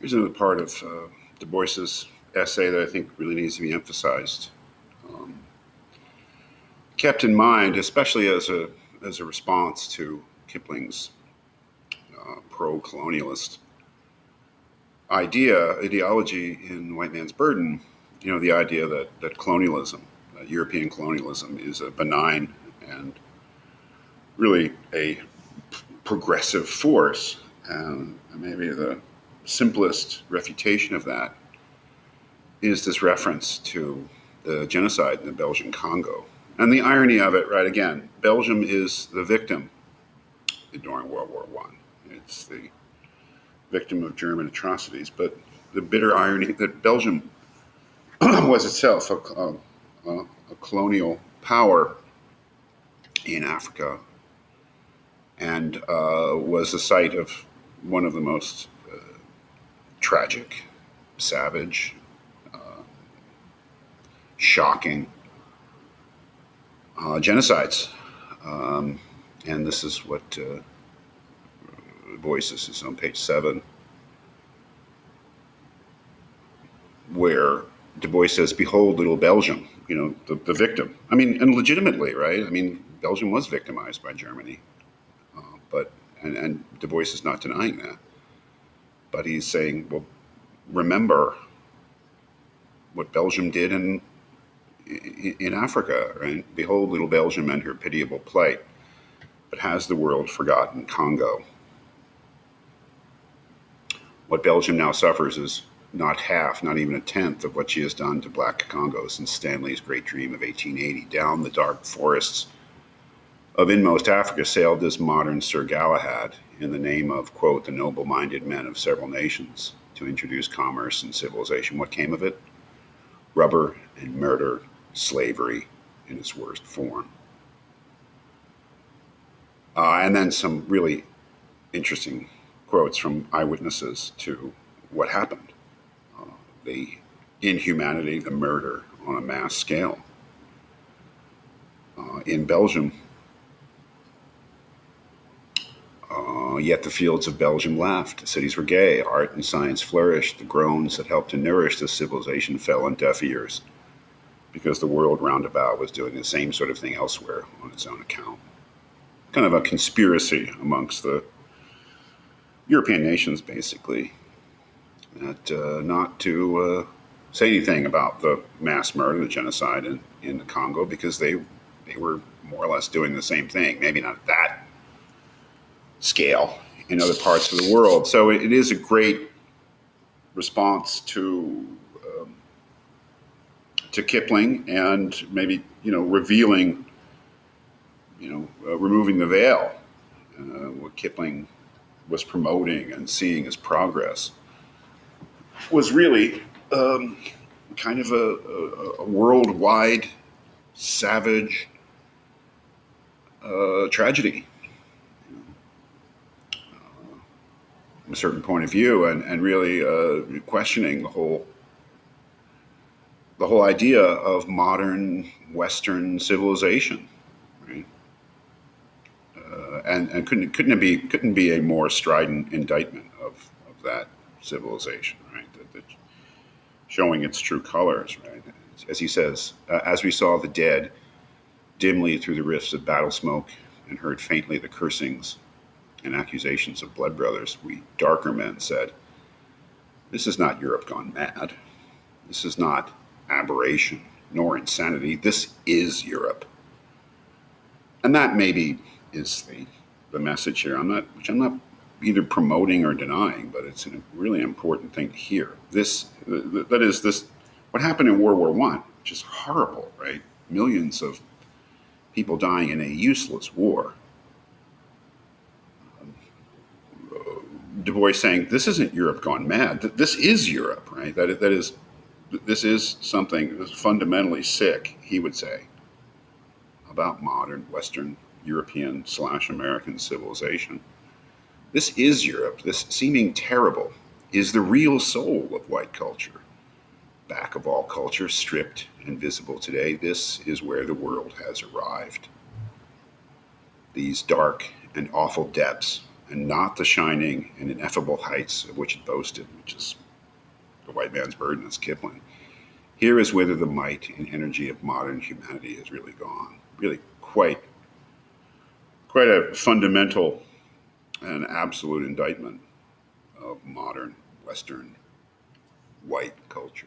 Here's another part of Du Bois's essay that I think really needs to be emphasized. Um, Kept in mind, especially as a response to Kipling's pro-colonialist ideology in White Man's Burden. The idea that colonialism, European colonialism, is a benign and really a progressive force. And maybe the simplest refutation of that is this reference to the genocide in the Belgian Congo. And the irony of it, right, again, Belgium is the victim during World War One. It's the victim of German atrocities. But the bitter irony that Belgium was itself a colonial power in Africa and was the site of one of the most tragic, savage, shocking genocides. And this is what DuBois is on page 7, where DuBois says, "Behold, little Belgium," the victim. I mean, and legitimately, right? I mean, Belgium was victimized by Germany, but and DuBois is not denying that, but he's saying, well, remember what Belgium did in Africa, right? Behold, little Belgium and her pitiable plight. But has the world forgotten Congo? What Belgium now suffers is not half, not even a tenth of what she has done to Black Congo since Stanley's great dream of 1880. Down the dark forests of inmost Africa sailed this modern Sir Galahad in the name of, quote, the noble-minded men of several nations to introduce commerce and civilization. What came of it? Rubber and murder, slavery in its worst form. And then some really interesting quotes from eyewitnesses to what happened. The inhumanity, the murder on a mass scale. In Belgium, yet the fields of Belgium laughed, the cities were gay, art and science flourished, the groans that helped to nourish this civilization fell on deaf ears, because the world roundabout was doing the same sort of thing elsewhere on its own account. Kind of a conspiracy amongst the European nations, basically, that not to say anything about the mass murder, the genocide in the Congo, because they were more or less doing the same thing, maybe not at that scale in other parts of the world. So it is a great response to Kipling, and maybe revealing, removing the veil, what Kipling was promoting and seeing as progress was really kind of a worldwide savage tragedy, from a certain point of view, and really questioning the whole idea of modern Western civilization, right? And couldn't be a more strident indictment of that civilization, right? That showing its true colors, right? As he says, as we saw the dead dimly through the rifts of battle smoke and heard faintly the cursings and accusations of blood brothers, we darker men said, "This is not Europe gone mad. This is not aberration nor insanity. This is Europe." And that maybe is the message here. Which I'm not either promoting or denying, but it's a really important thing to hear. That is this, what happened in World War One, which is horrible, right? Millions of people dying in a useless war. Du Bois saying this isn't Europe gone mad. This is Europe, right? This is something that's fundamentally sick, he would say, about modern Western European / American civilization. This is Europe. This seeming terrible is the real soul of white culture. Back of all culture, stripped and visible today, this is where the world has arrived. These dark and awful depths and not the shining and ineffable heights of which it boasted, which is the white man's burden, as Kipling. Here is whither the might and energy of modern humanity has really gone. Really quite a fundamental and absolute indictment of modern Western white culture.